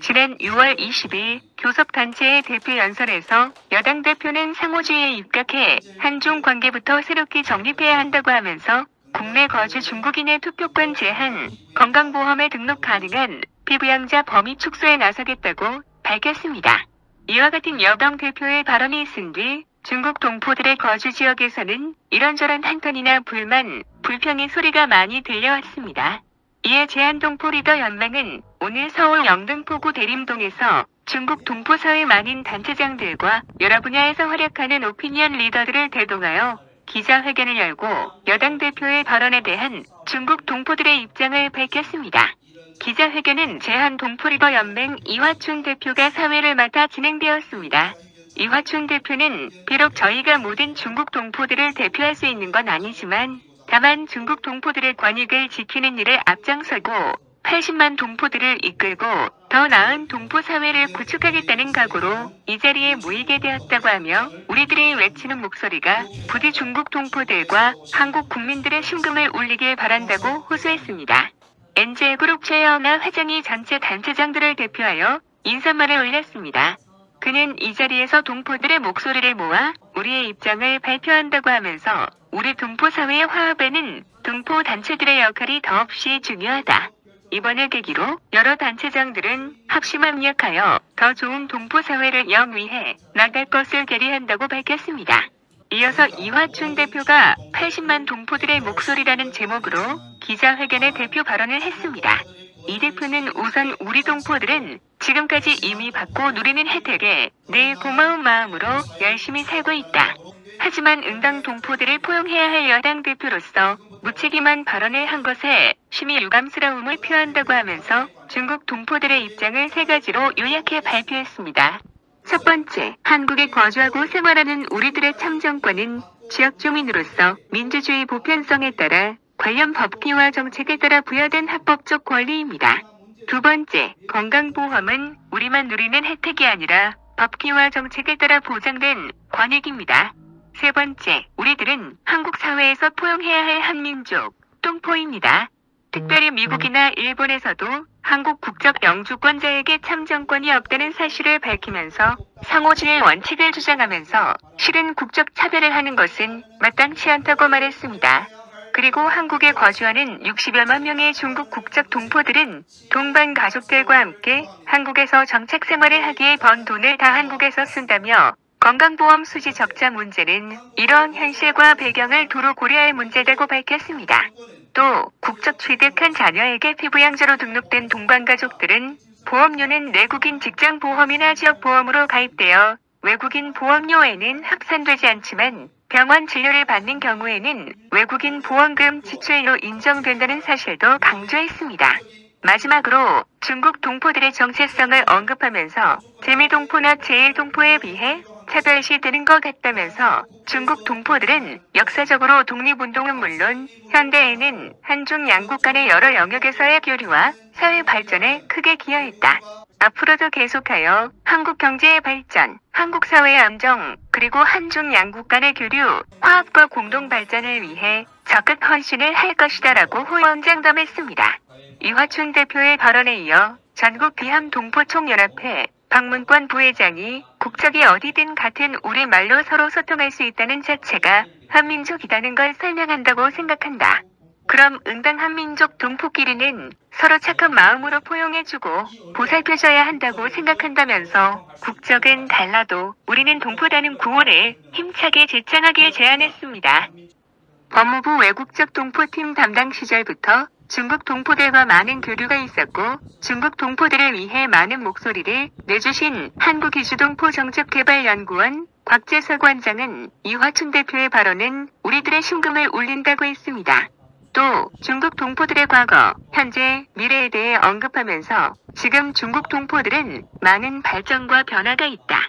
지난 6월 20일 교섭단체의 대표연설에서 여당 대표는 상호주의에 입각해 한중 관계부터 새롭게 정립해야 한다고 하면서 국내 거주 중국인의 투표권 제한, 건강보험에 등록 가능한 피부양자 범위 축소에 나서겠다고 밝혔습니다. 이와 같은 여당 대표의 발언이 있은 뒤 중국 동포들의 거주 지역에서는 이런저런 한탄이나 불만, 불평의 소리가 많이 들려왔습니다. 이에 제한동포 리더 연맹은 오늘 서울 영등포구 대림동에서 중국 동포사회 많은 단체장들과 여러 분야에서 활약하는 오피니언 리더들을 대동하여 기자회견을 열고 여당 대표의 발언에 대한 중국 동포들의 입장을 밝혔습니다. 기자회견은 제한동포리더 연맹 이화춘 대표가 사회를 맡아 진행되었습니다. 이화춘 대표는 비록 저희가 모든 중국 동포들을 대표할 수 있는 건 아니지만 다만 중국 동포들의 권익을 지키는 일에 앞장서고 80만 동포들을 이끌고 더 나은 동포 사회를 구축하겠다는 각오로 이 자리에 모이게 되었다고 하며 우리들이 외치는 목소리가 부디 중국 동포들과 한국 국민들의 심금을 울리길 바란다고 호소했습니다. NJ그룹 최영하 회장이 전체 단체장들을 대표하여 인사말을 올렸습니다. 그는 이 자리에서 동포들의 목소리를 모아 우리의 입장을 발표한다고 하면서 우리 동포 사회의 화합에는 동포 단체들의 역할이 더없이 중요하다. 이번을 계기로 여러 단체장들은 합심합력하여 더 좋은 동포 사회를 영위해 나갈 것을 결의한다고 밝혔습니다. 이어서 이화춘 대표가 80만 동포들의 목소리라는 제목으로 기자회견에 대표 발언을 했습니다. 이 대표는 우선 우리 동포들은 지금까지 이미 받고 누리는 혜택에 늘 고마운 마음으로 열심히 살고 있다. 하지만 응당 동포들을 포용해야 할 여당 대표로서 무책임한 발언을 한 것에 심히 유감스러움을 표한다고 하면서 중국 동포들의 입장을 세 가지로 요약해 발표했습니다. 첫 번째, 한국에 거주하고 생활하는 우리들의 참정권은 지역 주민으로서 민주주의 보편성에 따라 관련 법규와 정책에 따라 부여된 합법적 권리입니다. 두 번째, 건강보험은 우리만 누리는 혜택이 아니라 법규와 정책에 따라 보장된 권익입니다. 세 번째, 우리들은 한국 사회에서 포용해야 할 한민족, 동포입니다. 특별히 미국이나 일본에서도 한국 국적 영주권자에게 참정권이 없다는 사실을 밝히면서 상호주의 원칙을 주장하면서 실은 국적 차별을 하는 것은 마땅치 않다고 말했습니다. 그리고 한국에 거주하는 60여만 명의 중국 국적 동포들은 동반 가족들과 함께 한국에서 정착 생활을 하기에 번 돈을 다 한국에서 쓴다며 건강보험 수지 적자 문제는 이러한 현실과 배경을 두루 고려할 문제라고 밝혔습니다. 또 국적 취득한 자녀에게 피부양자로 등록된 동반가족들은 보험료는 내국인 직장보험이나 지역보험으로 가입되어 외국인 보험료에는 합산되지 않지만 병원 진료를 받는 경우에는 외국인 보험금 지출로 인정된다는 사실도 강조했습니다. 마지막으로 중국 동포들의 정체성을 언급하면서 재미동포나 제일동포에 비해 차별시되는 것 같다면서 중국 동포들은 역사적으로 독립운동은 물론 현대에는 한중 양국 간의 여러 영역에서의 교류와 사회 발전에 크게 기여했다. 앞으로도 계속하여 한국 경제의 발전, 한국 사회의 안정, 그리고 한중 양국 간의 교류, 화합과 공동 발전을 위해 적극 헌신을 할 것이다라고 호언장담했습니다. 이화춘 대표의 발언에 이어 전국 비함 동포총연합회 박문권 부회장이 국적이 어디든 같은 우리말로 서로 소통할 수 있다는 자체가 한민족이라는 걸 설명한다고 생각한다. 그럼 응당 한민족 동포끼리는 서로 착한 마음으로 포용해주고 보살펴줘야 한다고 생각한다면서 국적은 달라도 우리는 동포라는 구호를 힘차게 제창하길 제안했습니다. 법무부 외국적 동포팀 담당 시절부터 중국 동포들과 많은 교류가 있었고 중국 동포들을 위해 많은 목소리를 내주신 한국이주동포정책개발연구원 곽재석 관장은 이화춘 대표의 발언은 우리들의 심금을 울린다고 했습니다. 또 중국 동포들의 과거, 현재, 미래에 대해 언급하면서 지금 중국 동포들은 많은 발전과 변화가 있다.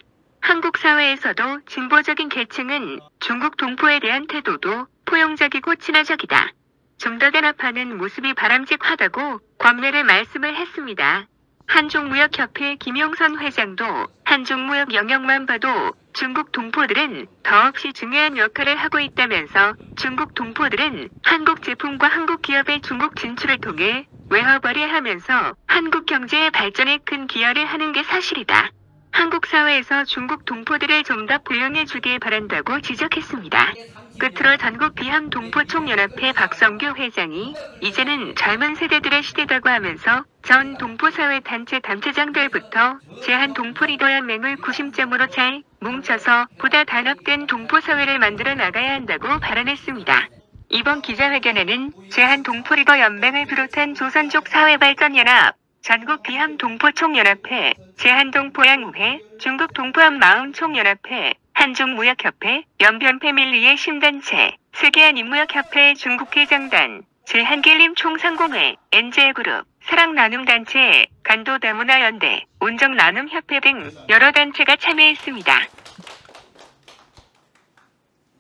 한국 사회에서도 진보적인 계층은 중국 동포에 대한 태도도 포용적이고 친화적이다. 좀 더 단합하는 모습이 바람직하다고 권면을 말씀을 했습니다. 한중무역협회 김용선 회장도 한중무역 영역만 봐도 중국 동포들은 더없이 중요한 역할을 하고 있다면서 중국 동포들은 한국 제품과 한국 기업의 중국 진출을 통해 외화벌이 하면서 한국 경제의 발전에 큰 기여를 하는 게 사실이다. 한국 사회에서 중국 동포들을 좀 더 고용해 주길 바란다고 지적했습니다. 끝으로 전국 비ham 동포총연합회 박성규 회장이 이제는 젊은 세대들의 시대다고 하면서 전 동포사회 단체 단체장들부터 제한동포리더연맹을 구심점으로 잘 뭉쳐서 보다 단합된 동포사회를 만들어 나가야 한다고 발언했습니다. 이번 기자회견에는 제한동포리더연맹을 비롯한 조선족 사회발전연합, 전국 비ham 동포총연합회, 제한동포양회, 중국 동포함 마음총연합회, 한중무역협회, 연변패밀리의 신단체, 세계한인무역협회 중국회장단, 제한길림 총상공회, 엔젤그룹, 사랑나눔단체, 간도다문화연대, 온정나눔협회 등 여러 단체가 참여했습니다.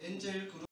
엔젤그룹